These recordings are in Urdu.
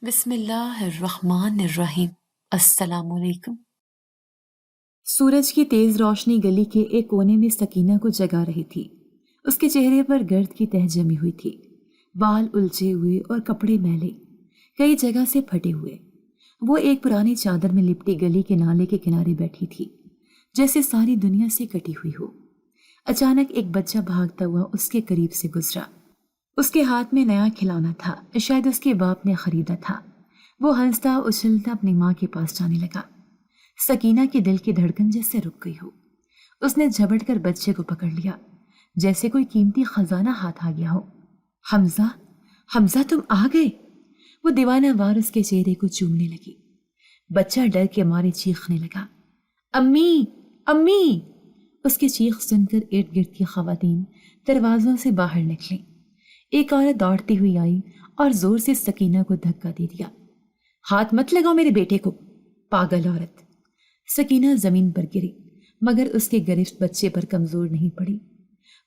بسم اللہ الرحمن الرحیم۔ السلام علیکم۔ سورج کی تیز روشنی گلی کے ایک کونے میں سکینہ کو جگا رہی تھی۔ اس کے چہرے پر گرد کی تہ جمی ہوئی تھی، بال الجھے ہوئے اور کپڑے میلے، کئی جگہ سے پھٹے ہوئے۔ وہ ایک پرانی چادر میں لپٹی گلی کے نالے کے کنارے بیٹھی تھی، جیسے ساری دنیا سے کٹی ہوئی ہو۔ اچانک ایک بچہ بھاگتا ہوا اس کے قریب سے گزرا۔ اس کے ہاتھ میں نیا کھلونا تھا، شاید اس کے باپ نے خریدا تھا۔ وہ ہنستا اچھلتا اپنی ماں کے پاس جانے لگا۔ سکینہ کے دل کی دھڑکن جیسے رک گئی ہو۔ اس نے جھپٹ کر بچے کو پکڑ لیا، جیسے کوئی قیمتی خزانہ ہاتھ آ گیا ہو۔ حمزہ، حمزہ تم آ گئے۔ وہ دیوانہ وار اس کے چہرے کو چومنے لگی۔ بچہ ڈر کے مارے چیخنے لگا، امی امی۔ اس کی چیخ سن کر ارد گرد کی خواتین دروازوں سے باہر نکلیں۔ ایک عورت دوڑتی ہوئی آئی اور زور سے سکینہ کو دھکا دے دیا۔ ہاتھ مت لگاؤ میرے بیٹے کو، پاگل عورت۔ سکینہ زمین پر گری، مگر اس کے گرفت بچے پر کمزور نہیں پڑی۔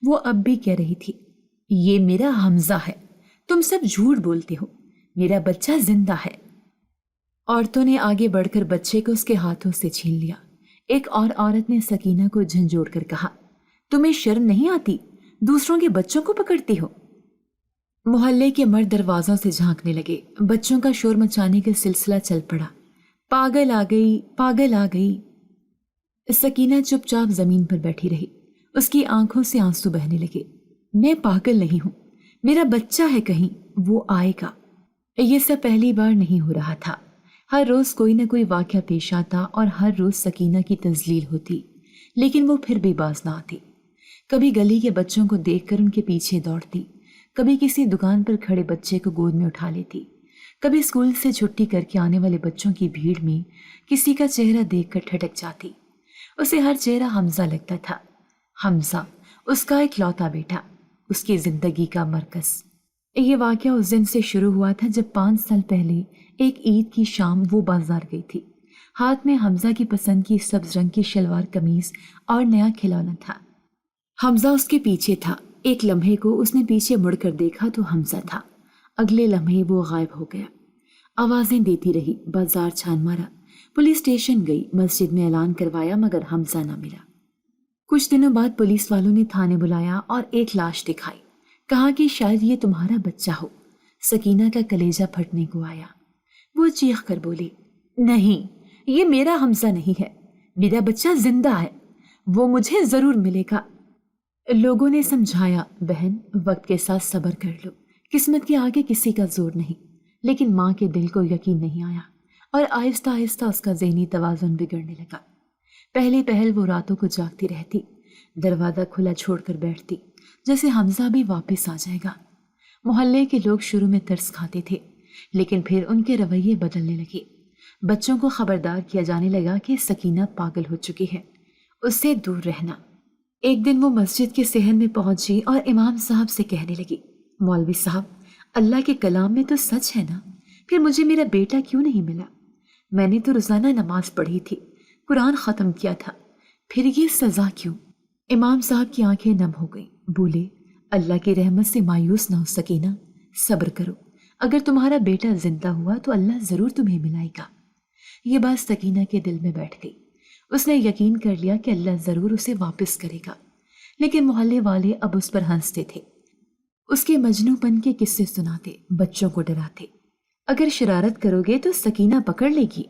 وہ اب بھی کہہ رہی تھی، یہ میرا حمزہ ہے، تم سب جھوٹ بولتے ہو، میرا بچہ زندہ ہے۔ عورتوں نے آگے بڑھ کر بچے کو اس کے ہاتھوں سے چھین لیا۔ ایک اور عورت نے سکینہ کو جھنجھوڑ کر کہا، تمہیں شرم نہیں آتی؟ دوسروں کے بچوں کو پکڑتی ہو۔ محلے کے مرد دروازوں سے جھانکنے لگے۔ بچوں کا شور مچانے کا سلسلہ چل پڑا۔ پاگل آ گئی، پاگل آ گئی۔ سکینہ چپ چاپ زمین پر بیٹھی رہی۔ اس کی آنکھوں سے آنسو بہنے لگے۔ میں پاگل نہیں ہوں، میرا بچہ ہے کہیں، وہ آئے گا۔ یہ سب پہلی بار نہیں ہو رہا تھا۔ ہر روز کوئی نہ کوئی واقعہ پیش آتا اور ہر روز سکینہ کی تذلیل ہوتی، لیکن وہ پھر بھی باز نہ آتی۔ کبھی گلی کے بچوں کو دیکھ کر ان کے پیچھے دوڑتی، کبھی کسی دکان پر کھڑے بچے کو گود میں اٹھا لیتی، کبھی اسکول سے چھٹی کر کے آنے والے بچوں کی بھیڑ میں کسی کا چہرہ دیکھ کر ٹھٹک جاتی۔ اسے ہر چہرہ حمزہ لگتا تھا، حمزہ، اس کا اکلوتا بیٹا، اس کی زندگی کا مرکز۔ یہ واقعہ اس دن سے شروع ہوا تھا جب 5 سال پہلے ایک عید کی شام وہ بازار گئی تھی۔ ہاتھ میں حمزہ کی پسند کی سبز رنگ کی شلوار قمیض اور نیا کھلونا تھا۔ حمزہ اس کے پیچھے تھا۔ ایک لمحے کو اس نے پیچھے مڑ کر دیکھا تو حمزہ تھا، اگلے لمحے وہ غائب ہو گیا۔ آوازیں دیتی رہی، بازار چھان مارا، پولیس اسٹیشن گئی، مسجد میں اعلان کروایا، مگر حمزہ نہ ملا۔ کچھ دنوں بعد پولیس والوں نے تھانے بلایا اور ایک لاش دکھائی، کہا کہ شاید یہ تمہارا بچہ ہو۔ سکینہ کا کلیجہ پھٹنے کو آیا۔ وہ چیخ کر بولی، نہیں، یہ میرا حمزہ نہیں ہے، میرا بچہ زندہ ہے، وہ مجھے ضرور ملے گا۔ لوگوں نے سمجھایا، بہن وقت کے ساتھ صبر کر لو، قسمت کے آگے کسی کا زور نہیں۔ لیکن ماں کے دل کو یقین نہیں آیا اور آہستہ آہستہ اس کا ذہنی توازن بگڑنے لگا۔ پہلے پہل وہ راتوں کو جاگتی رہتی، دروازہ کھلا چھوڑ کر بیٹھتی، جیسے حمزہ بھی واپس آ جائے گا۔ محلے کے لوگ شروع میں ترس کھاتے تھے، لیکن پھر ان کے رویے بدلنے لگے۔ بچوں کو خبردار کیا جانے لگا کہ سکینہ پاگل ہو چکی ہے، اس سے دور رہنا۔ ایک دن وہ مسجد کے صحن میں پہنچی اور امام صاحب سے کہنے لگی، مولوی صاحب، اللہ کے کلام میں تو سچ ہے نا، پھر مجھے میرا بیٹا کیوں نہیں ملا؟ میں نے تو روزانہ نماز پڑھی تھی، قرآن ختم کیا تھا، پھر یہ سزا کیوں؟ امام صاحب کی آنکھیں نم ہو گئیں، بولے، اللہ کی رحمت سے مایوس نہ ہو سکینہ، صبر کرو، اگر تمہارا بیٹا زندہ ہوا تو اللہ ضرور تمہیں ملائے گا۔ یہ بات سکینہ کے دل میں بیٹھ گئی۔ اس نے یقین کر لیا کہ اللہ ضرور اسے واپس کرے گا، لیکن محلے والے اب اس پر ہنستے تھے، اس کے مجنوں پن کے قصے سناتے، بچوں کو ڈراتے، اگر شرارت کرو گے تو سکینہ پکڑ لے گی۔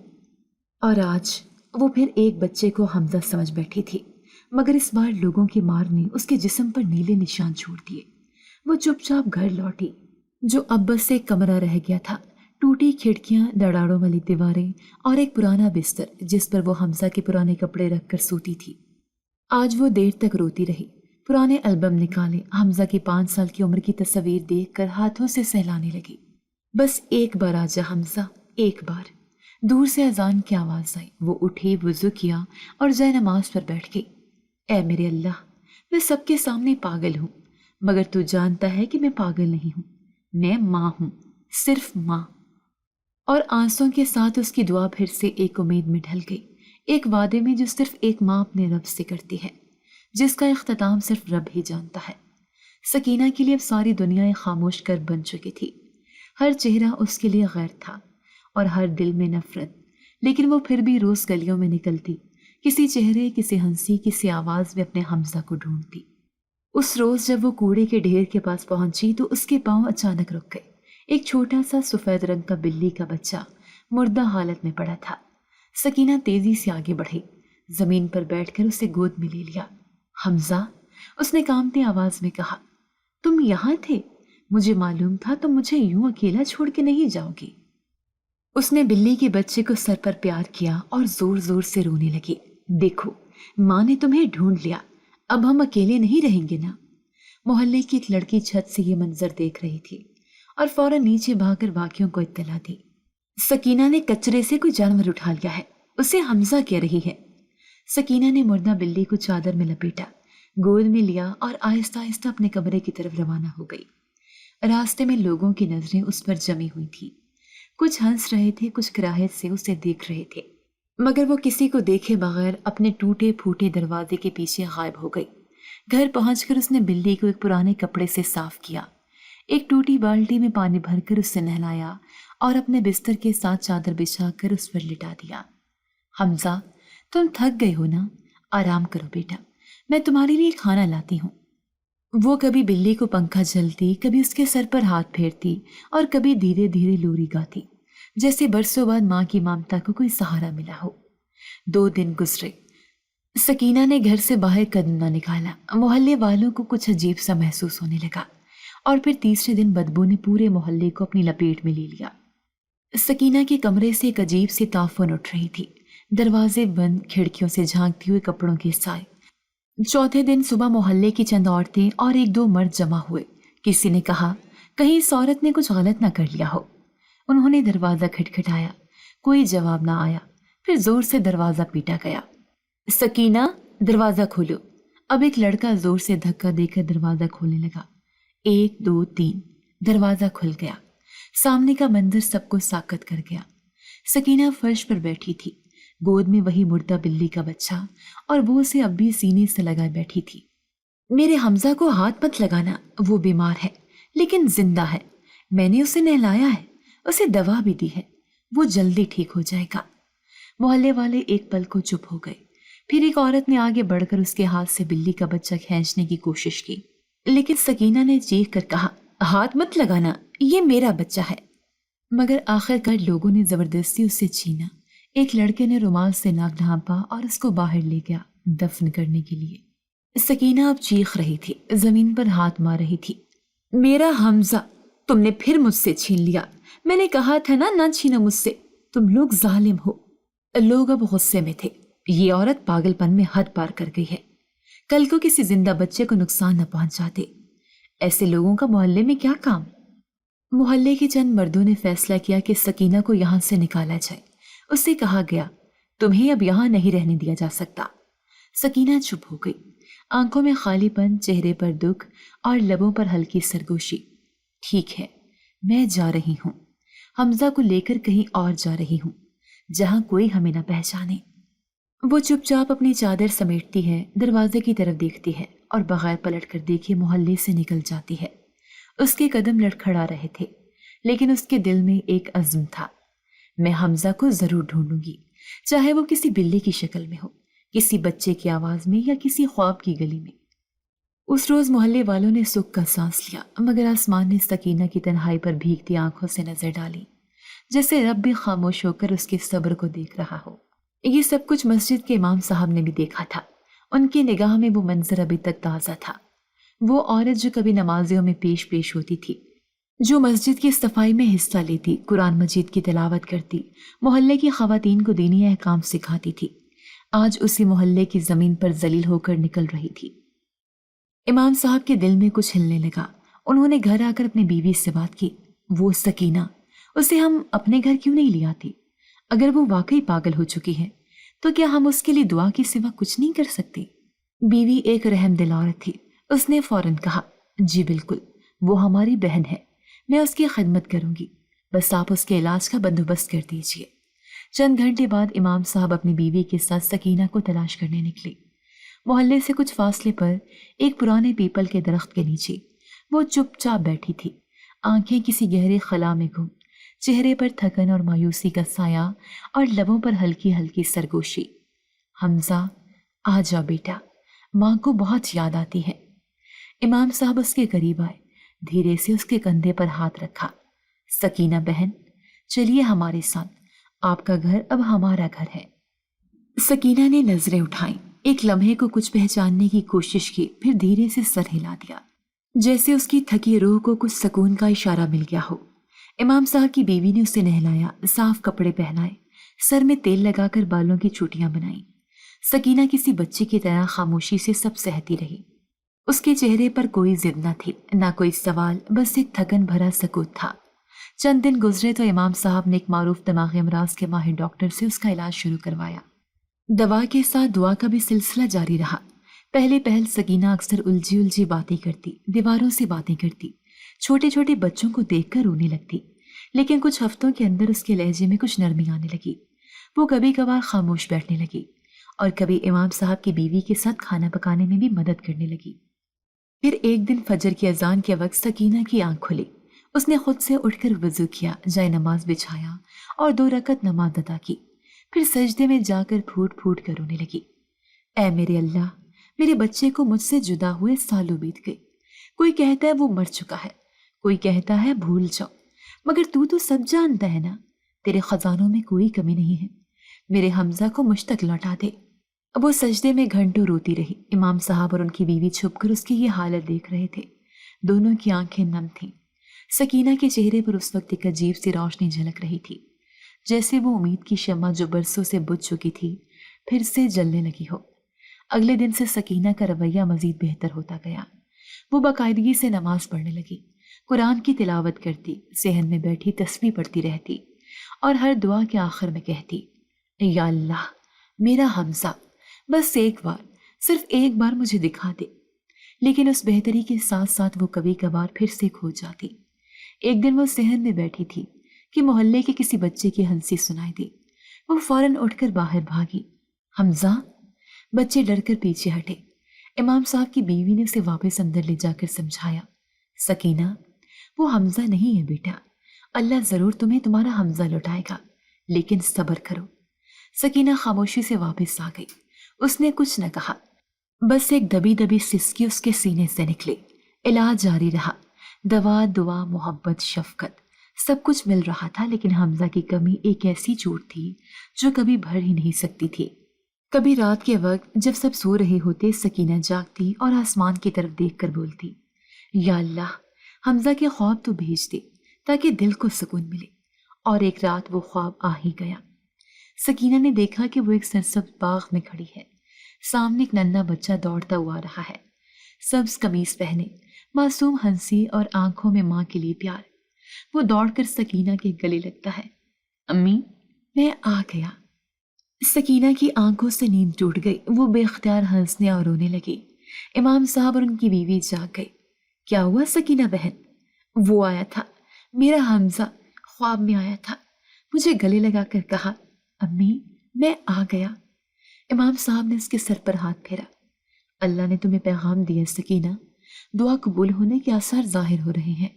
اور آج وہ پھر ایک بچے کو حمزہ سمجھ بیٹھی تھی، مگر اس بار لوگوں کی مار نے اس کے جسم پر نیلے نشان چھوڑ دیے۔ وہ چپ چاپ گھر لوٹی، جو اب بس سے کمرہ رہ گیا تھا، ٹوٹی کھڑکیاں، دراڑوں والی دیواریں اور ایک پرانا بستر جس پر وہ حمزہ کے پرانے کپڑے رکھ کر سوتی تھی۔ آج وہ دیر تک روتی رہی، پرانے البم نکالے، حمزہ کی 5 سال کی عمر کی تصویر دیکھ کر ہاتھوں سے سہلانے لگی۔ بس ایک بار آجا حمزہ، ایک بار۔ دور سے اذان کی آواز آئی، وہ اٹھی، وضو کیا اور جائے نماز پر بیٹھ گئی۔ اے میرے اللہ، میں سب کے سامنے پاگل ہوں، مگر تو جانتا ہے کہ میں پاگل نہیں ہوں، میں ماں ہوں، صرف ماں۔ اور آنسوں کے ساتھ اس کی دعا پھر سے ایک امید میں ڈھل گئی، ایک وعدے میں جو صرف ایک ماں اپنے رب سے کرتی ہے، جس کا اختتام صرف رب ہی جانتا ہے۔ سکینہ کے لیے اب ساری دنیا ایک خاموش کر بن چکی تھی۔ ہر چہرہ اس کے لیے غیر تھا، اور ہر دل میں نفرت، لیکن وہ پھر بھی روز گلیوں میں نکلتی، کسی چہرے، کسی ہنسی، کسی آواز میں اپنے حمزہ کو ڈھونڈتی۔ اس روز جب وہ کوڑے کے ڈھیر کے پاس پہنچی تو اس کے پاؤں اچانک رک گئے۔ ایک چھوٹا سا سفید رنگ کا بلی کا بچہ مردہ حالت میں پڑا تھا۔ سکینہ تیزی سے آگے بڑھی، زمین پر بیٹھ کر اسے گود میں لے لیا۔ حمزہ، اس نے کانپتی آواز میں کہا، تم یہاں تھے؟ مجھے معلوم تھا تم مجھے یوں اکیلا چھوڑ کے نہیں جاؤ گی۔ اس نے بلی کے بچے کو سر پر پیار کیا اور زور زور سے رونے لگی۔ دیکھو، ماں نے تمہیں ڈھونڈ لیا، اب ہم اکیلے نہیں رہیں گے نا۔ محلے کی ایک لڑکی چھت سے یہ منظر دیکھ رہی تھی اور فوراً نیچے بھاگ کر باقیوں کو اطلاع دی۔ سکینہ نے کچرے سے کوئی جانور اٹھا لیا ہے، اسے حمزہ کہہ رہی ہے۔ سکینہ نے مردہ بلی کو چادر میں لپیٹا، گود میں لیا اور آہستہ آہستہ اپنے کمرے کی طرف روانہ ہو گئی۔ راستے میں لوگوں کی نظریں اس پر جمی ہوئی تھی، کچھ ہنس رہے تھے، کچھ کراہت سے اسے دیکھ رہے تھے، مگر وہ کسی کو دیکھے بغیر اپنے ٹوٹے پھوٹے دروازے کے پیچھے غائب ہو گئی۔ گھر پہنچ کر اس نے بلی کو ایک پرانے کپڑے سے صاف کیا، ایک ٹوٹی بالٹی میں پانی بھر کر اسے نہلایا اور اپنے بستر کے ساتھ چادر بچھا کر اس پر لٹا دیا۔ حمزہ، تم تھک گئے ہو نا، آرام کرو بیٹا، میں تمہارے لیے کھانا لاتی ہوں۔ وہ کبھی بلی کو پنکھا جھلتی، کبھی اس کے سر پر ہاتھ پھیرتی اور کبھی دھیرے دھیرے لوری گاتی، جیسے برسوں بعد ماں کی ممتا کو کوئی سہارا ملا ہو۔ 2 دن گزرے، سکینہ نے گھر سے باہر قدم نہ نکالا۔ محلے والوں کو کچھ عجیب سا محسوس ہونے لگا اور پھر تیسرے دن بدبو نے پورے محلے کو اپنی لپیٹ میں لے لیا۔ سکینہ کے کمرے سے ایک عجیب سی تعفن اٹھ رہی تھی، دروازے بند، کھڑکیوں سے جھانکتی ہوئے کپڑوں کے سائے۔ چوتھے دن صبح محلے کی چند عورتیں اور 1-2 مرد جمع ہوئے۔ کسی نے کہا، کہیں اس عورت نے کچھ غلط نہ کر لیا ہو۔ انہوں نے دروازہ کھٹکھٹایا، کوئی جواب نہ آیا۔ پھر زور سے دروازہ پیٹا گیا۔ سکینہ، دروازہ کھولو۔ اب ایک لڑکا زور سے دھکا دے کر دروازہ کھولنے لگا۔ 1 2 3، دروازہ کھل گیا۔ سامنے کا منظر سب کو ساکت کر گیا۔ سکینہ فرش پر بیٹھی تھی، گود میں وہی مردہ بلی کا بچہ، اور وہ اسے اب بھی سینے سے لگائے بیٹھی تھی۔ میرے حمزہ کو ہاتھ مت لگانا، وہ بیمار ہے لیکن زندہ ہے، میں نے اسے نہلایا ہے، اسے دوا بھی دی ہے، وہ جلدی ٹھیک ہو جائے گا۔ محلے والے ایک پل کو چپ ہو گئے، پھر ایک عورت نے آگے بڑھ کر اس کے ہاتھ سے بلی کا بچہ کھینچنے کی کوشش کی، لیکن سکینہ نے چیخ کر کہا، ہاتھ مت لگانا، یہ میرا بچہ ہے۔ مگر آخر کار لوگوں نے زبردستی اسے چھینا۔ ایک لڑکے نے رومال سے ناک ڈھانپا اور اس کو باہر لے گیا دفن کرنے کے لیے۔ سکینہ اب چیخ رہی تھی، زمین پر ہاتھ مار رہی تھی۔ میرا حمزہ تم نے پھر مجھ سے چھین لیا، میں نے کہا تھا نہ چھینو مجھ سے، تم لوگ ظالم ہو۔ لوگ اب غصے میں تھے، یہ عورت پاگل پن میں حد پار کر گئی ہے، کل کو کسی زندہ بچے کو نقصان نہ پہنچاتے، ایسے لوگوں کا محلے میں کیا کام۔ محلے کے چند مردوں نے فیصلہ کیا کہ سکینہ کو یہاں سے نکالا جائے۔ اسے کہا گیا، تمہیں اب یہاں نہیں رہنے دیا جا سکتا۔ سکینہ چپ ہو گئی، آنکھوں میں خالی پن، چہرے پر دکھ اور لبوں پر ہلکی سرگوشی۔ ٹھیک ہے، میں جا رہی ہوں، حمزہ کو لے کر کہیں اور جا رہی ہوں جہاں کوئی ہمیں نہ پہچانے۔ وہ چپ چاپ اپنی چادر سمیٹتی ہے، دروازے کی طرف دیکھتی ہے اور بغیر پلٹ کر دیکھے محلے سے نکل جاتی ہے۔ اس کے قدم لڑکھڑا رہے تھے، لیکن اس کے دل میں ایک عزم تھا، میں حمزہ کو ضرور ڈھونڈوں گی، چاہے وہ کسی بلی کی شکل میں ہو، کسی بچے کی آواز میں یا کسی خواب کی گلی میں۔ اس روز محلے والوں نے سکھ کا سانس لیا، مگر آسمان نے سکینہ کی تنہائی پر بھیگتی آنکھوں سے نظر ڈالی، جیسے رب بھی خاموش ہو کر اس کے صبر کو دیکھ رہا ہو۔ یہ سب کچھ مسجد کے امام صاحب نے بھی دیکھا تھا، ان کی نگاہ میں وہ منظر ابھی تک تازہ تھا۔ وہ عورت جو کبھی نمازیوں میں پیش ہوتی تھی، جو مسجد کی صفائی میں حصہ لیتی، قرآن مجید کی تلاوت کرتی، محلے کی خواتین کو دینی احکام سکھاتی تھی، آج اسی محلے کی زمین پر ذلیل ہو کر نکل رہی تھی۔ امام صاحب کے دل میں کچھ ہلنے لگا۔ انہوں نے گھر آ کر اپنی بیوی سے بات کی، وہ سکینہ، اسے ہم اپنے گھر کیوں نہیں لے آتے؟ اگر وہ واقعی پاگل ہو چکی ہے تو کیا ہم اس کے لیے دعا کے سوا کچھ نہیں کر سکتے؟ بیوی ایک رحم دل عورت تھی، اس نے فوراً کہا، جی بالکل، وہ ہماری بہن ہے، میں اس کی خدمت کروں گی، بس آپ اس کے علاج کا بندوبست کر دیجیے۔ چند گھنٹے بعد امام صاحب اپنی بیوی کے ساتھ سکینہ کو تلاش کرنے نکلے۔ محلے سے کچھ فاصلے پر ایک پرانے پیپل کے درخت کے نیچے وہ چپ چاپ بیٹھی تھی، آنکھیں کسی گہرے خلا میں گم، چہرے پر تھکن اور مایوسی کا سایہ اور لبوں پر ہلکی ہلکی سرگوشی۔ حمزہ آ جا بیٹا، ماں کو بہت یاد آتی ہے۔ امام صاحب اس کے قریب آئے، دھیرے سے اس کے کندھے پر ہاتھ رکھا۔ سکینہ بہن، چلیے ہمارے ساتھ، آپ کا گھر اب ہمارا گھر ہے۔ سکینہ نے نظریں اٹھائیں، ایک لمحے کو کچھ پہچاننے کی کوشش کی، پھر دھیرے سے سر ہلا دیا، جیسے اس کی تھکی روح کو کچھ سکون کا اشارہ مل گیا ہو۔ امام صاحب کی بیوی نے اسے نہلایا، صاف کپڑے پہنائے، سر میں تیل لگا کر بالوں کی چوٹیاں بنائیں۔ سکینہ کسی بچی کی طرح خاموشی سے سب سہتی رہی۔ اس کے چہرے پر کوئی ضد نہ تھی، نہ کوئی سوال، بس ایک تھکن بھرا سکوت تھا۔ چند دن گزرے تو امام صاحب نے ایک معروف دماغی امراض کے ماہر ڈاکٹر سے اس کا علاج شروع کروایا۔ دوا کے ساتھ دعا کا بھی سلسلہ جاری رہا۔ پہلے پہل سکینہ اکثر الجھی باتیں کرتی، دیواروں سے باتیں کرتی، چھوٹے چھوٹے بچوں کو دیکھ کر رونے لگتی، لیکن کچھ ہفتوں کے اندر اس کے لہجے میں کچھ نرمی آنے لگی۔ وہ کبھی کبھار خاموش بیٹھنے لگی اور کبھی امام صاحب کی بیوی کے ساتھ کھانا پکانے میں بھی مدد کرنے لگی۔ پھر ایک دن فجر کی اذان کے وقت سکینہ کی آنکھ کھلی۔ اس نے خود سے اٹھ کر وضو کیا، جائے نماز بچھایا اور 2 رکعت نماز ادا کی، پھر سجدے میں جا کر پھوٹ پھوٹ کر رونے لگی۔ اے میرے اللہ، میرے بچے کو مجھ سے جدا ہوئے سالوں بیت گئے۔ کوئی کہتا ہے وہ مر چکا ہے، کوئی کہتا ہے بھول جاؤ، مگر تو سب جانتا ہے نا، تیرے خزانوں میں کوئی کمی نہیں ہے، میرے حمزہ کو مجھ تک لوٹا دے۔ اب وہ سجدے میں گھنٹوں روتی رہی۔ امام صاحب اور ان کی بیوی چھپ کر اس کی یہ حالت دیکھ رہے تھے۔ دونوں کی آنکھیں نم تھیں۔ سکینہ کے چہرے پر اس وقت ایک عجیب سی روشنی جھلک رہی تھی، جیسے وہ امید کی شمع جو برسوں سے بجھ چکی تھی پھر سے جلنے لگی ہو۔ اگلے دن سے سکینہ کا رویہ مزید بہتر ہوتا گیا۔ وہ باقاعدگی سے نماز پڑھنے لگی، قرآن کی تلاوت کرتی، صحن میں بیٹھی تسبیح پڑھتی رہتی اور ہر دعا کے آخر میں کہتی، یا اللہ، میرا حمزہ بس ایک بار، صرف ایک بار مجھے دکھا دے۔ لیکن اس بہتری کے ساتھ ساتھ وہ کبھی کبھار پھر سے کھو جاتی۔ ایک دن وہ صحن میں بیٹھی تھی کہ محلے کے کسی بچے کی ہنسی سنائی دی۔ وہ فوراً اٹھ کر باہر بھاگی۔ حمزہ! بچے ڈر کر پیچھے ہٹے۔ امام صاحب کی بیوی نے اسے واپس اندر لے جا کر سمجھایا، سکینہ، وہ حمزہ نہیں ہے بیٹا، اللہ ضرور تمہیں تمہارا حمزہ لوٹائے گا، لیکن صبر کرو۔ سکینہ خاموشی سے واپس آ گئی۔ اس نے کچھ نہ کہا، بس ایک دبی دبی سسکی اس کے سینے سے نکلی۔ علاج جاری رہا، دوا، دعا، محبت، شفقت، سب کچھ مل رہا تھا، لیکن حمزہ کی کمی ایک ایسی چوٹ تھی جو کبھی بھر ہی نہیں سکتی تھی۔ کبھی رات کے وقت جب سب سو رہے ہوتے، سکینہ جاگتی اور آسمان کی طرف دیکھ کر بولتی، یا اللہ، حمزہ کے خواب تو بھیج دے تاکہ دل کو سکون ملے۔ اور ایک رات وہ خواب آ ہی گیا۔ سکینہ نے دیکھا کہ وہ ایک سرسبز باغ میں کھڑی ہے، سامنے ایک ننھا بچہ دوڑتا ہوا آ رہا ہے، سبز قمیص پہنے، معصوم ہنسی اور آنکھوں میں ماں کے لیے پیار۔ وہ دوڑ کر سکینہ کے گلے لگتا ہے، امی، میں آ گیا۔ سکینہ کی آنکھوں سے نیند ٹوٹ گئی، وہ بے اختیار ہنسنے اور رونے لگی۔ امام صاحب اور ان کی بیوی جاگ گئے۔ کیا ہوا سکینہ بہن؟ وہ آیا تھا، میرا حمزہ خواب میں آیا تھا، مجھے گلے لگا کر کہا، امی، میں آ گیا۔ امام صاحب نے اس کے سر پر ہاتھ پھیرا۔ اللہ نے تمہیں پیغام دیا سکینہ، دعا قبول ہونے کے آثار ظاہر ہو رہے ہیں۔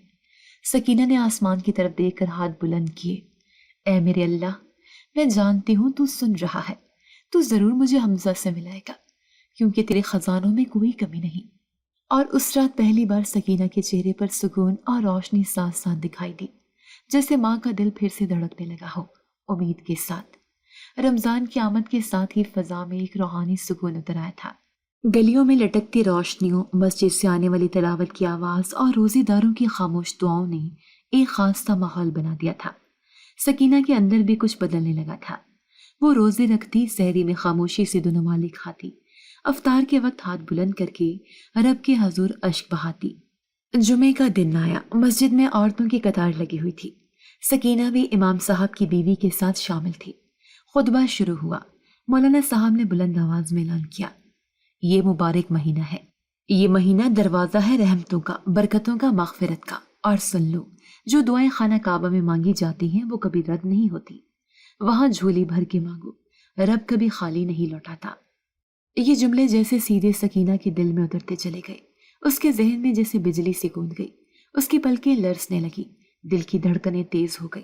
سکینہ نے آسمان کی طرف دیکھ کر ہاتھ بلند کیے۔ اے میرے اللہ، میں جانتی ہوں تو سن رہا ہے، تو ضرور مجھے حمزہ سے ملائے گا، کیونکہ تیرے خزانوں میں کوئی کمی نہیں۔ اور اس رات پہلی بار سکینہ کے چہرے پر سکون اور روشنی ساتھ ساتھ دکھائی دی، جیسے ماں کا دل پھر سے دھڑکنے لگا ہو، امید کے ساتھ۔ رمضان کی آمد کے ساتھ ہی فضا میں ایک روحانی سکون اتر آیا تھا۔ گلیوں میں لٹکتی روشنیوں، مسجد سے آنے والی تلاوت کی آواز اور روزے داروں کی خاموش دعاؤں نے ایک خاص سا ماحول بنا دیا تھا۔ سکینہ کے اندر بھی کچھ بدلنے لگا تھا۔ وہ روزے رکھتی، سحری میں خاموشی سے 2 نمازیں کھاتی، افطار کے وقت ہاتھ بلند کر کے رب کے حضور اشک بہاتی۔ جمعے کا دن آیا، مسجد میں عورتوں کی قطار لگی ہوئی تھی۔ سکینہ بھی امام صاحب کی بیوی کے ساتھ شامل تھی۔ خطبہ شروع ہوا۔ مولانا صاحب نے بلند آواز میں اعلان کیا، یہ مبارک مہینہ ہے، یہ مہینہ دروازہ ہے رحمتوں کا، برکتوں کا، مغفرت کا، اور سن لو، جو دعائیں خانہ کعبہ میں مانگی جاتی ہیں وہ کبھی رد نہیں ہوتی، وہاں جھولی بھر کے مانگو، رب کبھی خالی نہیں لوٹاتا۔ یہ جملے جیسے سیدھے سکینہ کے دل میں اترتے چلے گئے، اس کے ذہن میں جیسے بجلی سی گونج گئی، اس کی پلکیں لرزنے لگی، دل کی دھڑکنیں تیز ہو گئی۔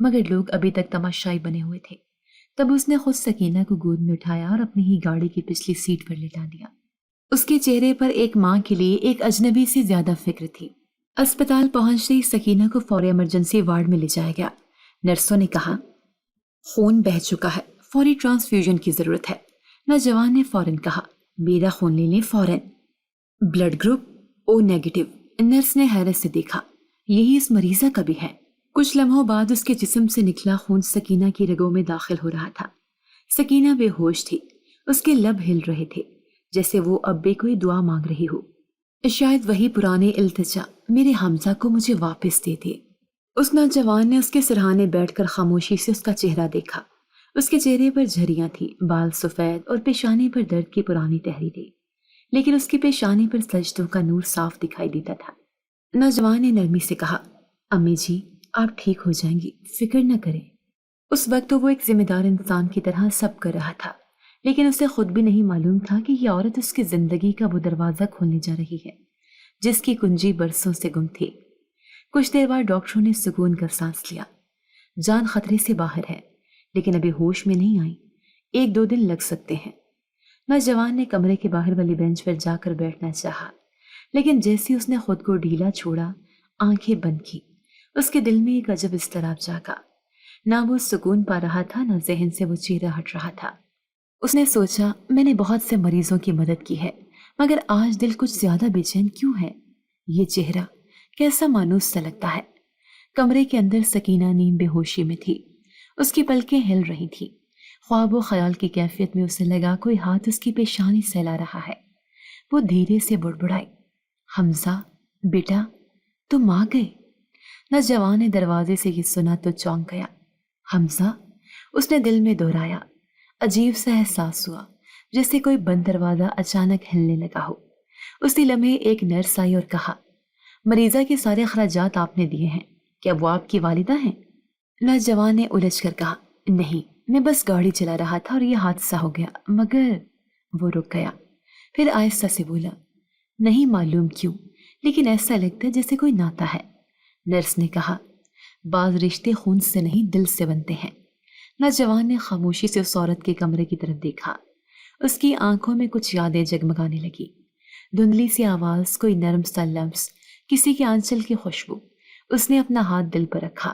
مگر لوگ ابھی تک تماشائی بنے ہوئے تھے۔ تب اس نے خود سکینہ کو گود میں اٹھایا اور اپنی ہی گاڑی کی پچھلی سیٹ پر لٹا دیا۔ اس کے چہرے پر ایک ماں کے لیے ایک اجنبی سے زیادہ فکر تھی۔ اسپتال پہنچتے ہی سکینہ کو فوری ایمرجنسی وارڈ میں لے جایا گیا۔ نرسوں نے کہا خون بہہ چکا ہے، فوری ٹرانسفیوژن کی ضرورت ہے۔ نوجوان نے فوراً کہا میرا خون لے لیں فوراً۔ Blood group O negative. Nurse نے حیرت سے دیکھا، یہی اس مریضہ کا بھی ہے۔ کچھ لمحوں بعد اس کے جسم سے نکلا خون سکینہ کی رگوں میں داخل ہو رہا تھا۔ سکینہ بے ہوش تھی، اس کے لب ہل رہے تھے جیسے وہ اب بھی کوئی دعا مانگ رہی ہو۔ شاید وہی پرانے التجا، میرے حمزہ کو مجھے واپس دے دے۔ اس نوجوان نے اس کے سرہانے بیٹھ کر خاموشی سے اس کا چہرہ دیکھا۔ اس کے چہرے پر جھریاں تھیں، بال سفید اور پیشانی پر درد کی پرانی تحریریں، لیکن اس کی پیشانی پر سجدوں کا نور صاف دکھائی دیتا تھا۔ نوجوان نے نرمی سے کہا امی جی آپ ٹھیک ہو جائیں گی، فکر نہ کریں۔ اس وقت تو وہ ایک ذمہ دار انسان کی طرح سب کر رہا تھا، لیکن اسے خود بھی نہیں معلوم تھا کہ یہ عورت اس کی زندگی کا وہ دروازہ کھولنے جا رہی ہے جس کی کنجی برسوں سے گم تھی۔ کچھ دیر بعد ڈاکٹروں نے سکون کا سانس لیا۔ جان خطرے سے باہر ہے لیکن ابھی ہوش میں نہیں آئی، 1-2 دن لگ سکتے ہیں۔ نوجوان نے کمرے کے باہر والی بینچ پر جا کر بیٹھنا چاہا، لیکن جیسے اس نے خود کو ڈھیلا چھوڑا، آنکھیں بند کی، اس کے دل میں ایک عجب اضطراب جاگا۔ نہ وہ سکون پا رہا تھا، نہ ذہن سے وہ چیرہ ہٹ رہا تھا۔ اس نے سوچا میں نے بہت سے مریضوں کی مدد کی ہے، مگر آج دل کچھ زیادہ بے چین کیوں ہے؟ یہ چہرہ کیسا مانوس سا لگتا ہے۔ کمرے کے اندر سکینہ نیم بے ہوشی میں تھی، اس کی پلکیں ہل رہی تھی۔ خواب و خیال کی کیفیت میں اسے لگا کوئی ہاتھ اس کی پیشانی سہلا رہا ہے۔ وہ دھیرے سے بڑبڑائی حمزہ بیٹا تم آ گئے۔ نوجوان نے دروازے سے یہ سنا تو چونک گیا۔ حمزہ، اس نے دل میں دہرایا۔ عجیب سا احساس ہوا جیسے کوئی بند دروازہ اچانک ہلنے لگا ہو۔ اسی لمحے ایک نرس آئی اور کہا مریضہ کے سارے اخراجات آپ نے دیے ہیں، کیا وہ آپ کی والدہ ہیں؟ نوجوان نے الجھ کر کہا نہیں، میں بس گاڑی چلا رہا تھا اور یہ حادثہ ہو گیا، مگر وہ رک گیا، پھر آہستہ سے بولا نہیں معلوم کیوں لیکن ایسا لگتا ہے جیسے کوئی ناتا ہے۔ نرس نے کہا بعض رشتے خون سے نہیں دل سے بنتے ہیں۔ نوجوان نے خاموشی سے اس عورت کے کمرے کی طرف دیکھا۔ اس کی آنکھوں میں کچھ یادیں جگمگانے لگی، دھندلی سی آواز، کوئی نرم سا لمس، کسی کے آنچل کی خوشبو۔ اس نے اپنا ہاتھ دل پر رکھا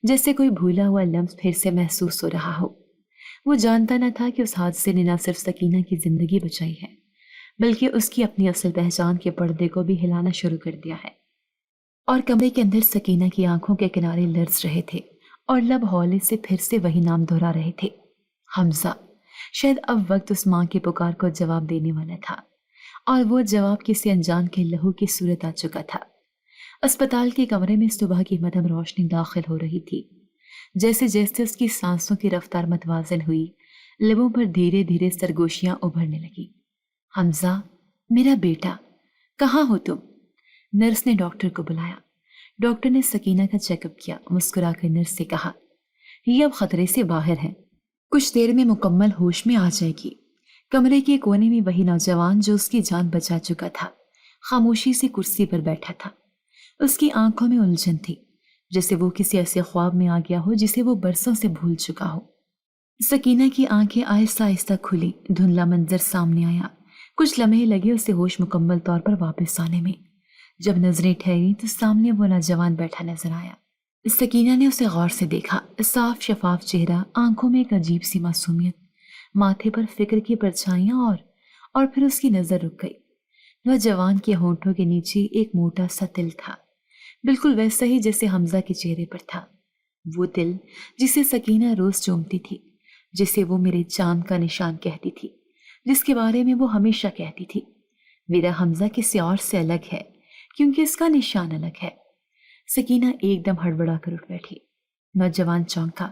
جیسے کوئی بھولا ہوا لمس پھر سے محسوس ہو رہا ہو۔ وہ جانتا نہ تھا کہ اس حادثے نے نہ صرف سکینہ کی زندگی بچائی ہے بلکہ اس کی اپنی اصل پہچان کے پردے کو بھی ہلانا شروع کر دیا ہے۔ اور کمرے کے اندر سکینہ کی آنکھوں کے کنارے لرز رہے تھے اور لب ہولے سے پھر سے وہی نام دہرا رہے تھے، حمزہ۔ شاید اب وقت اس ماں کے پکار کو جواب دینے والا تھا، اور وہ جواب کسی انجان کے لہو کی صورت آ چکا تھا۔ اسپتال کے کمرے میں صبح کی مدھم روشنی داخل ہو رہی تھی۔ جیسے جیسے اس کی سانسوں کی رفتار متوازن ہوئی، لبوں پر دھیرے دھیرے سرگوشیاں ابھرنے لگی۔ حمزہ میرا بیٹا، کہاں ہو تم؟ نرس نے ڈاکٹر کو بلایا۔ ڈاکٹر نے سکینہ کا چیک اپ کیا، مسکرا کر نرس سے کہا یہ اب خطرے سے باہر ہے، کچھ دیر میں مکمل ہوش میں آ جائے گی۔ کمرے کے کونے میں وہی نوجوان جو اس کی جان بچا چکا تھا خاموشی سے کرسی پر بیٹھا تھا۔ اس کی آنکھوں میں الجھن تھی جیسے وہ کسی ایسے خواب میں آ گیا ہو جسے وہ برسوں سے بھول چکا ہو۔ سکینہ کی آنکھیں آہستہ آہستہ کھلی، دھندلا منظر سامنے آیا۔ کچھ لمحے لگے اسے ہوش مکمل طور پر واپس آنے میں۔ جب نظریں ٹھہری تو سامنے وہ نوجوان بیٹھا نظر آیا۔ سکینہ نے اسے غور سے دیکھا، صاف شفاف چہرہ، آنکھوں میں ایک عجیب سی معصومیت، ماتھے پر فکر کی پرچھائیاں، اور پھر اس کی نظر رک گئی۔ نوجوان کے ہونٹوں کے نیچے ایک موٹا سا تل تھا، بالکل ویسا ہی جیسے حمزہ کے چہرے پر تھا۔ وہ تل جسے سکینہ روز چومتی تھی، جسے وہ میرے چاند کا نشان کہتی تھی، جس کے بارے میں وہ ہمیشہ کہتی تھی میرا حمزہ کسی اور سے الگ ہے کیونکہ اس کا نشان الگ ہے۔ سکینہ ایک دم ہڑبڑا کر اٹھ بیٹھی۔ نوجوان چونکا،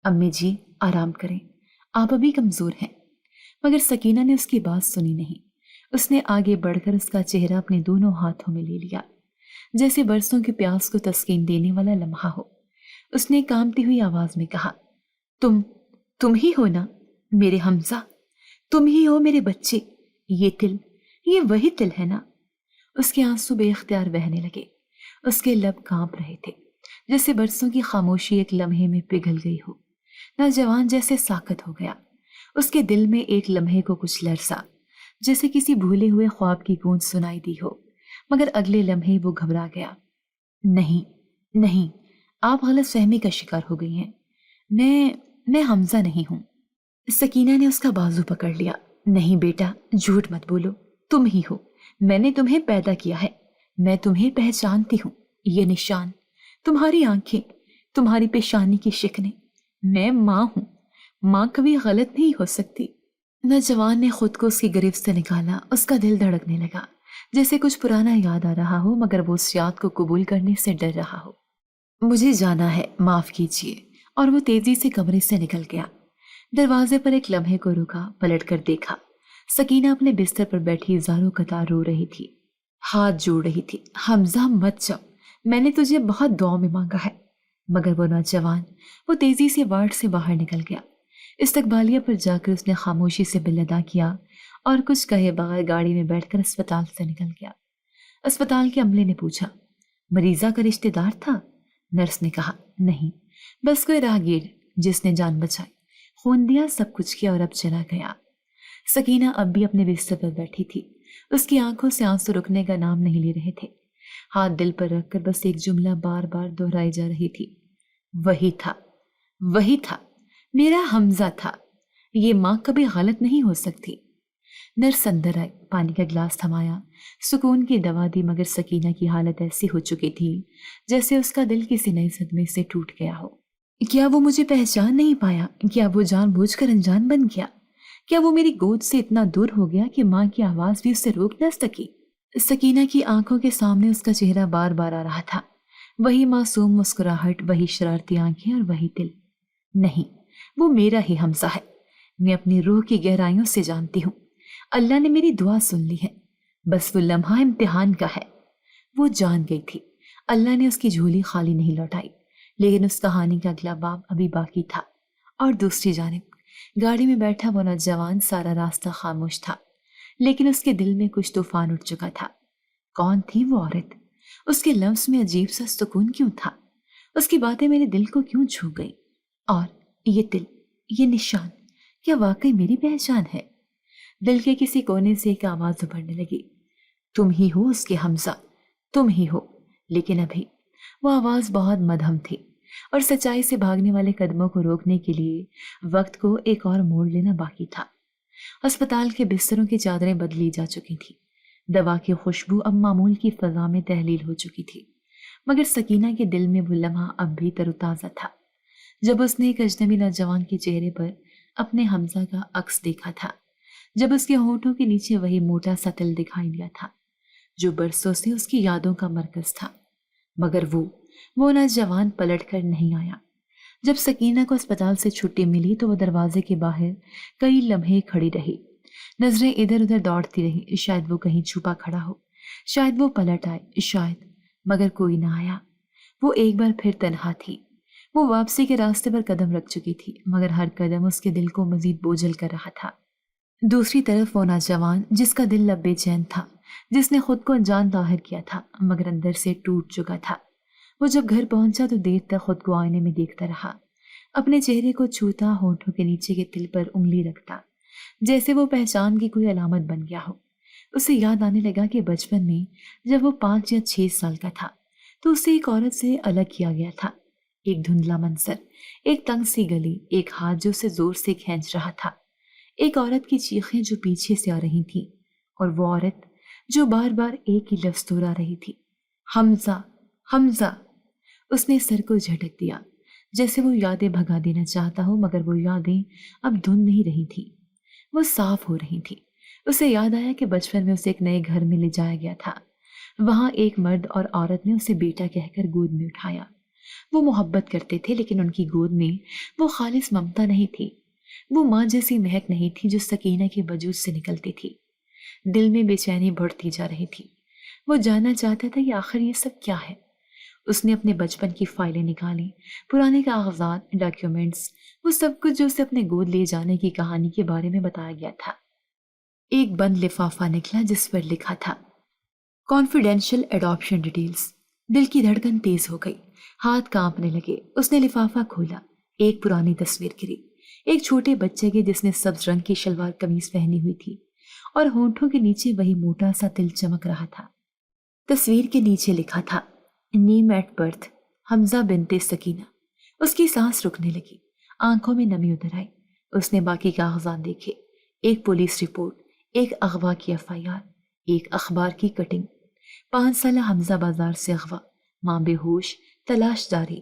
امی جی آرام کریں، آپ ابھی کمزور ہیں۔ مگر سکینہ نے اس کی بات سنی نہیں۔ اس نے آگے بڑھ کر اس کا چہرہ اپنے دونوں ہاتھوں میں لے لیا، جیسے برسوں کی پیاس کو تسکین دینے والا لمحہ ہو۔ اس نے کانپتی ہوئی آواز میں کہا تم ہی ہو نا میرے حمزہ، تم ہی ہو میرے بچے، یہ تل، یہ وہی تل ہے نا؟ اس کے آنسو بے اختیار بہنے لگے، اس کے لب کانپ رہے تھے، جیسے برسوں کی خاموشی ایک لمحے میں پگھل گئی ہو۔ نوجوان جیسے ساکت ہو گیا، اس کے دل میں ایک لمحے کو کچھ لرزا، جیسے کسی بھولے ہوئے خواب کی گونج سنائی دی ہو، مگر اگلے لمحے وہ گھبرا گیا۔ نہیں نہیں، آپ غلط فہمی کا شکار ہو گئی ہیں، میں حمزہ نہیں ہوں۔ سکینہ نے اس کا بازو پکڑ لیا۔ نہیں بیٹا، جھوٹ مت بولو، تم ہی ہو، میں نے تمہیں پیدا کیا ہے، میں تمہیں پہچانتی ہوں، یہ نشان، تمہاری آنکھیں، تمہاری پیشانی کی شکنیں، میں ماں ہوں، ماں کبھی غلط نہیں ہو سکتی۔ نوجوان نے خود کو اس کی گرفت سے نکالا، اس کا دل دھڑکنے لگا، جیسے کچھ پرانا یاد آ رہا ہو مگر وہ اس یاد کو قبول کرنے سے ڈر رہا ہو۔ مجھے جانا ہے، معاف کیجیے، اور وہ تیزی سے کمرے سے نکل گیا۔ دروازے پر ایک لمحے کو رکا، پلٹ کر دیکھا، سکینہ اپنے بستر پر بیٹھی زاروں قطار رو رہی تھی، ہاتھ جوڑ رہی تھی۔ حمزہ مت جاؤ، میں نے تجھے بہت دعاؤں میں مانگا ہے۔ مگر وہ نوجوان، وہ تیزی سے وارڈ سے باہر نکل گیا۔ استقبالیہ پر جا کر اس نے خاموشی سے بل ادا کیا اور کچھ کہے بغیر گاڑی میں بیٹھ کر اسپتال سے نکل گیا۔ اسپتال کے عملے نے پوچھا، مریضہ کا رشتہ دار تھا؟ نرس نے کہا، نہیں، بس کوئی راہگیر جس نے جان بچائی، خون دیا، سب کچھ کیا اور اب چلا گیا۔ سکینہ اب بھی اپنے بستر پر بیٹھی تھی، اس کی آنکھوں سے آنسو رکنے کا نام نہیں لے رہے تھے۔ ہاتھ دل پر رکھ کر بس ایک جملہ بار بار دہرائی جا رہی تھی، وہی تھا، وہی تھا، میرا حمزہ تھا، یہ ماں کبھی غلط نہیں ہو سکتی۔ نرس اندر آئی، پانی کا گلاس تھمایا، سکون کی دوا دی، مگر سکینہ کی حالت ایسی ہو چکی تھی جیسے اس کا دل کسی نئے صدمے سے ٹوٹ گیا ہو۔ کیا وہ مجھے پہچان نہیں پایا؟ کیا وہ جان بوجھ کر انجان بن گیا؟ کیا وہ میری گود سے اتنا دور ہو گیا کہ ماں کی آواز بھی اسے روک نہ سکی؟ سکینہ کی آنکھوں کے سامنے اس کا چہرہ بار بار آ رہا تھا، وہی معصوم مسکراہٹ، وہی شرارتی آنکھیں اور وہی دل۔ نہیں، وہ میرا ہی حمزہ ہے، میں اپنی روح کی گہرائیوں سے جانتی ہوں، اللہ نے میری دعا سن لی ہے، بس وہ لمحہ امتحان کا ہے۔ وہ جان گئی تھی اللہ نے اس کی جھولی خالی نہیں لوٹائی، لیکن اس کہانی کا اگلا باب ابھی باقی تھا۔ اور دوسری جانب گاڑی میں بیٹھا وہ نوجوان سارا راستہ خاموش تھا، لیکن اس کے دل میں کچھ طوفان اٹھ چکا تھا۔ کون تھی وہ عورت؟ اس کے لفظ میں عجیب سا سکون کیوں تھا؟ اس کی باتیں میرے دل کو کیوں چھو گئی؟ اور یہ دل، یہ نشان، کیا واقعی میری پہچان ہے؟ دل کے کسی کونے سے ایک آواز ابھرنے لگی، تم ہی ہو اس کے حمزہ، تم ہی ہو۔ لیکن ابھی وہ آواز بہت مدھم تھی، اور سچائی سے بھاگنے والے قدموں کو روکنے کے لیے وقت کو ایک اور موڑ لینا باقی تھا۔ اسپتال کے بستروں کی چادریں بدلی جا چکی تھی، دوا کی خوشبو اب معمول کی فضا میں تحلیل ہو چکی تھی، مگر سکینہ کے دل میں وہ لمحہ اب بھی تر و تازہ تھا جب اس نے ایک اجنبی نوجوان کے چہرے پر اپنے حمزہ کا عکس دیکھا تھا، جب اس کے ہونٹوں کے نیچے وہی موٹا سا تل دکھائی دیا تھا جو برسوں سے اس کی یادوں کا مرکز تھا۔ مگر وہ نوجوان پلٹ کر نہیں آیا۔ جب سکینہ کو اسپتال سے چھٹی ملی تو وہ دروازے کے باہر کئی لمحے کھڑی رہی، نظریں ادھر ادھر دوڑتی رہی، شاید وہ کہیں چھپا کھڑا ہو، شاید وہ پلٹ آئے، شاید، مگر کوئی نہ آیا۔ وہ ایک بار پھر تنہا تھی۔ وہ واپسی کے راستے پر قدم رکھ چکی تھی، مگر ہر قدم اس کے دل کو مزید بوجھل کر رہا تھا۔ دوسری طرف وہ نوجوان جس کا دل اب بے چین تھا، جس نے خود کو انجان ظاہر کیا تھا مگر اندر سے ٹوٹ چکا تھا، وہ جب گھر پہنچا تو دیر تک خود کو آئینے میں دیکھتا رہا، اپنے چہرے کو چھوتا، ہونٹوں کے نیچے کے تل پر انگلی رکھتا، جیسے وہ پہچان کی کوئی علامت بن گیا ہو۔ اسے یاد آنے لگا کہ بچپن میں جب وہ 5 یا 6 سال کا تھا تو اسے ایک عورت سے الگ کیا گیا تھا، ایک دھندلا منظر، ایک تنگ سی گلی، ایک ہاتھ جو اسے زور سے کھینچ رہا تھا، ایک عورت کی چیخیں جو پیچھے سے آ رہی تھیں، اور وہ عورت جو بار بار ایک ہی لفظ دہرا رہی تھی، حمزہ، حمزہ۔ اس نے سر کو جھٹک دیا، جیسے وہ یادیں بھگا دینا چاہتا ہو، مگر وہ یادیں اب دھند نہیں رہی تھی، وہ صاف ہو رہی تھی۔ اسے یاد آیا کہ بچپن میں اسے ایک نئے گھر میں لے جایا گیا تھا، وہاں ایک مرد اور عورت نے اسے بیٹا کہہ کر گود میں اٹھایا۔ وہ محبت کرتے تھے، لیکن ان کی گود میں وہ خالص ممتا نہیں تھی، وہ ماں جیسی مہک نہیں تھی جو سکینہ کے وجود سے نکلتی تھی۔ دل میں بے چینی بڑھتی جا رہی تھی، وہ جاننا چاہتا تھا کہ آخر یہ سب کیا ہے۔ اس نے اپنے بچپن کی فائلیں نکالی، پرانے کاغذات، ڈاکیومنٹس، وہ سب کچھ جو اسے اپنے گود لے جانے کی کہانی کے بارے میں بتایا گیا تھا۔ ایک بند لفافہ نکلا جس پر لکھا تھا، کانفیڈینشیل ایڈاپشن ڈیٹیلز۔ دل کی دھڑکن تیز ہو گئی، ہاتھ کانپنے لگے۔ اس نے لفافہ کھولا، ایک پرانی تصویر گری، ایک چھوٹے بچے کی جس نے سبز رنگ کی شلوار قمیض پہنی ہوئی تھی اور ہونٹوں کے نیچے وہی موٹا سا تل چمک رہا تھا۔ تصویر کے نیچے لکھا تھا نیم ایٹ برتھ حمزہ بنت سکینہ۔ اس کی سانس رکنے لگی، آنکھوں میں نمی اتر آئی۔ اس نے باقی کاغذات دیکھے، ایک پولیس رپورٹ، ایک اغوا کی FIR، ایک اخبار کی کٹنگ۔ 5 سالہ حمزہ بازار سے اغوا، ماں بے ہوش، تلاش جاری۔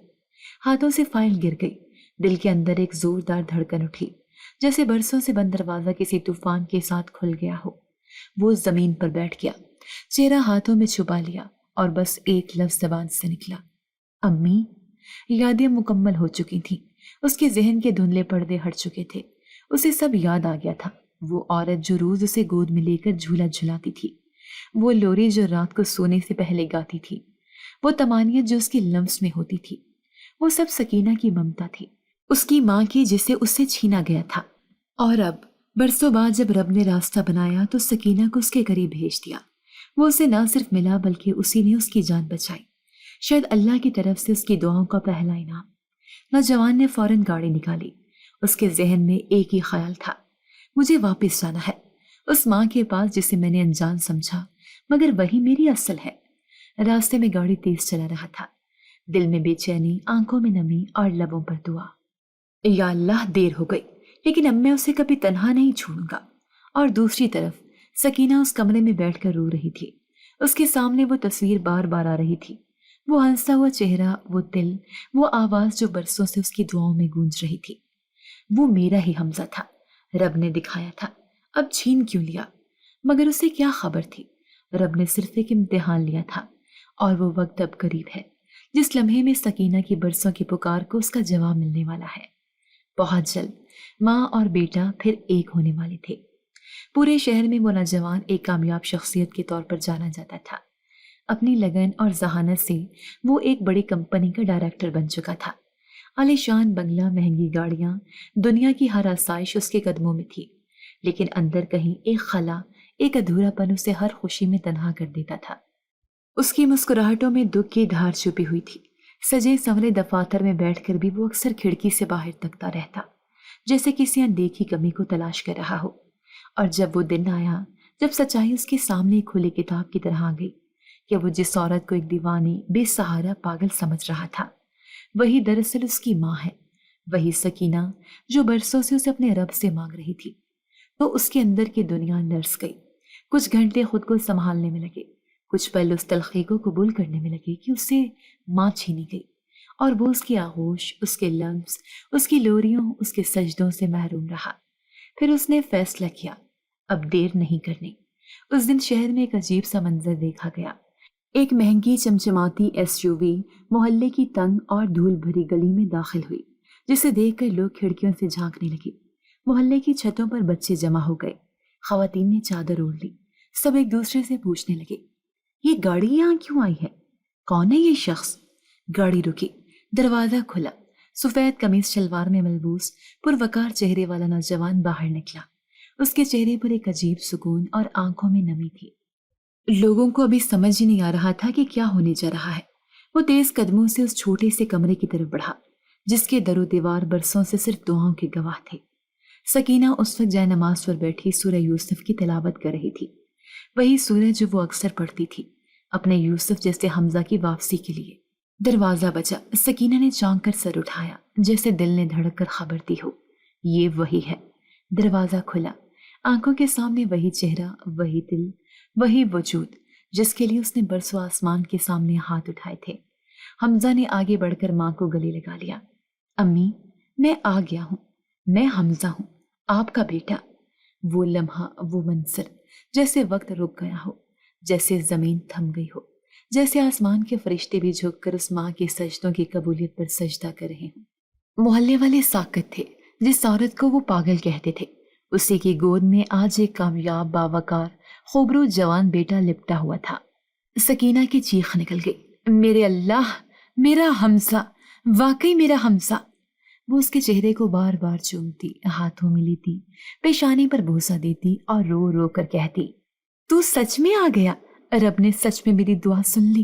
ہاتھوں سے فائل گر گئی، دل کے اندر ایک زوردار دھڑکن اٹھی، جیسے برسوں سے بند دروازہ کسی طوفان کے ساتھ کھل گیا ہو۔ وہ زمین پر بیٹھ گیا، چہرہ ہاتھوں میں چھپا لیا اور بس ایک لفظ زبان سے نکلا، امی۔ یادیں مکمل ہو چکی تھیں، اس کے ذہن کے دھندلے پردے ہٹ چکے تھے۔ اسے سب یاد آ گیا تھا، وہ عورت جو روز اسے گود میں لے کر جھولا جھلاتی تھی، وہ لوری جو رات کو سونے سے پہلے گاتی تھی، وہ تمانیت جو اس کی لمس میں ہوتی تھی، وہ سب سکینہ کی ممتا تھی، اس کی ماں کی جسے اس سے چھینا گیا تھا۔ اور اب برسوں بعد جب رب نے راستہ بنایا تو سکینہ کو اس کے قریب بھیج دیا۔ وہ اسے نہ صرف ملا بلکہ اسی نے اس کی جان بچائی، شاید اللہ کی طرف سے اس کی دعاؤں کا پہلا انعام۔ نوجوان نے فوراً گاڑی نکالی۔ اس کے ذہن میں ایک ہی خیال تھا، مجھے واپس جانا ہے، اس ماں کے پاس جسے میں نے انجان سمجھا مگر وہی میری اصل ہے۔ راستے میں گاڑی تیز چلا رہا تھا، دل میں بے چینی، آنکھوں میں نمی اور لبوں پر دعا، یا اللہ دیر ہو گئی لیکن اب میں اسے کبھی تنہا نہیں چھوڑوں گا۔ اور دوسری طرف سکینہ اس کمرے میں بیٹھ کر رو رہی تھی، اس کے سامنے وہ تصویر بار بار آ رہی تھی، وہ ہنستا ہوا چہرہ، وہ دل، وہ آواز جو برسوں سے اس کی دعاؤں میں گونج رہی تھی۔ وہ میرا ہی حمزہ تھا، رب نے دکھایا تھا، اب چھین کیوں لیا؟ مگر اسے کیا خبر تھی، رب نے صرف ایک امتحان لیا تھا، اور وہ وقت اب قریب ہے جس لمحے میں سکینہ کی برسوں کی پکار کو اس کا جواب ملنے والا ہے۔ بہت جلد ماں اور بیٹا پھر ایک ہونے والے تھے۔ پورے شہر میں وہ نوجوان ایک کامیاب شخصیت کے طور پر جانا جاتا تھا۔ اپنی لگن اور ذہانت سے وہ ایک بڑی کمپنی کا ڈائریکٹر بن چکا تھا۔ عالی شان بنگلہ، مہنگی گاڑیاں، دنیا کی ہر آسائش اس کے قدموں میں تھی، لیکن اندر کہیں ایک خلا، ایک ادھورا پن اسے ہر خوشی میں تنہا کر دیتا تھا۔ اس کی مسکراہٹوں میں دکھ کی دھار چھپی ہوئی تھی۔ سجے سنورے دفاتر میں بیٹھ کر بھی وہ اکثر کھڑکی سے باہر تکتا رہتا، جیسے کسی اندیکھی کمی کو تلاش کر رہا ہو۔ اور جب وہ دن آیا جب سچائی اس کے سامنے کھلی کتاب کی طرح آ گئی کہ وہ جس عورت کو ایک دیوانی، بے سہارا پاگل سمجھ رہا تھا، وہی دراصل اس کی ماں ہے، وہی سکینہ جو برسوں سے اسے اپنے رب سے مانگ رہی تھی، تو اس کے اندر کی دنیا لرز گئی۔ کچھ گھنٹے خود کو سنبھالنے میں لگے، کچھ پل اس تلخی کو قبول کرنے میں لگے کہ اسے ماں چھینی گئی اور وہ اس کی آغوش، اس کے لمس، اس کی لوریوں، اس کے سجدوں سے محروم رہا۔ پھر اس نے فیصلہ کیا، اب دیر نہیں کرنی۔ اس دن شہر میں ایک عجیب سا منظر دیکھا گیا۔ ایک مہنگی چمچماتی SUV محلے کی تنگ اور دھول بھری گلی میں داخل ہوئی، جسے دیکھ کر لوگ کھڑکیوں سے جھانکنے لگے۔ محلے کی چھتوں پر بچے جمع ہو گئے، خواتین نے چادر اوڑھ لی، سب ایک دوسرے سے پوچھنے لگے، یہ گاڑی یہاں کیوں آئی ہے؟ کون ہے یہ شخص؟ گاڑی رکی، دروازہ کھلا، سفید قمیض شلوار میں ملبوس پروقار چہرے والا نوجوان باہر نکلا۔ اس کے چہرے پر ایک عجیب سکون اور آنکھوں میں نمی تھی۔ لوگوں کو ابھی سمجھ ہی نہیں آ رہا تھا کہ کیا ہونے جا رہا ہے۔ وہ تیز قدموں سے اس چھوٹے سے کمرے کی طرف بڑھا جس کے در و دیوار برسوں سے صرف دعاؤں کے گواہ تھے۔ سکینہ اس وقت جائے نماز پر بیٹھی سورہ یوسف کی تلاوت کر رہی تھی، وہی سورہ جو وہ اکثر پڑھتی تھی اپنے یوسف جیسے حمزہ کی واپسی کے لیے۔ دروازہ بجا، سکینہ نے چونک کر سر اٹھایا جیسے دل نے دھڑک کر خبر دی ہو، یہ وہی ہے۔ دروازہ کھلا، آنکھوں کے سامنے وہی چہرہ، وہی دل، وہی وجود جس کے لیے اس نے برسوں آسمان کے سامنے ہاتھ اٹھائے تھے۔ حمزہ نے آگے بڑھ کر ماں کو گلے لگا لیا۔ امی، میں آ گیا ہوں، میں حمزہ ہوں، آپ کا بیٹا۔ وہ لمحہ، وہ منظر، جیسے وقت رک گیا ہو، جیسے زمین تھم گئی ہو، جیسے آسمان کے فرشتے بھی جھک کر اس ماں کے سجدوں کی قبولیت پر سجدہ کر رہے ہوں۔ محلے والے ساکت تھے، جس عورت کو وہ پاگل کہتے تھے اسی کی گود میں آج ایک کامیاب، باوقار، خوبرو جوان بیٹا لپٹا ہوا تھا۔ سکینہ کی چیخ نکل گئی، میرے اللہ، میرا حمزہ، واقعی میرا حمزہ۔ وہ اس کے چہرے کو بار بار چومتی، ہاتھوں میں لیتی، پیشانی پر بوسہ دیتی اور رو رو کر کہتی، تو سچ میں آ گیا، رب نے سچ میں میری دعا سن لی۔